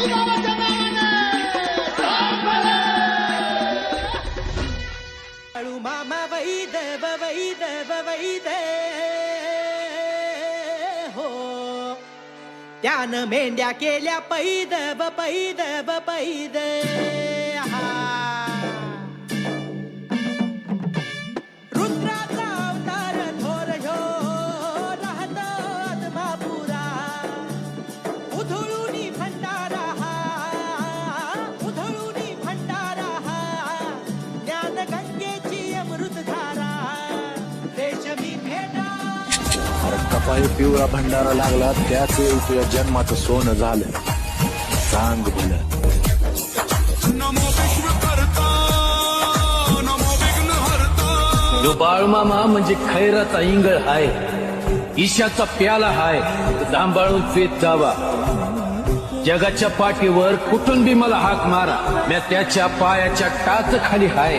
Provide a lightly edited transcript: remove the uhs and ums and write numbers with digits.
बाबाच्या बाळू मामा वैद वैद वैद हो त्यानं मेंढ्या केल्या पैद पैद पैद रुद्राचा अवतार थोर ह्यो राहतो आत्मापुरा उधळूनी भंडारा उधळूनी भंडारा ज्ञान गंगेची अमृतधारा रेशमी भेटा कपाळी पिवळा भंडारा लागला त्याच वेळी तुझ्या जन्माचं सोनं झालं. सांग भलं. जो बाळूमामा म्हणजे खैराचा इंगळ हाय, ईशाचा प्याला हाय, सांभाळून पेत जावा. जगाच्या पाठीवर कुठून बी मला हाक मारा, मी त्याच्या पायाच्या टाच खाली हाय.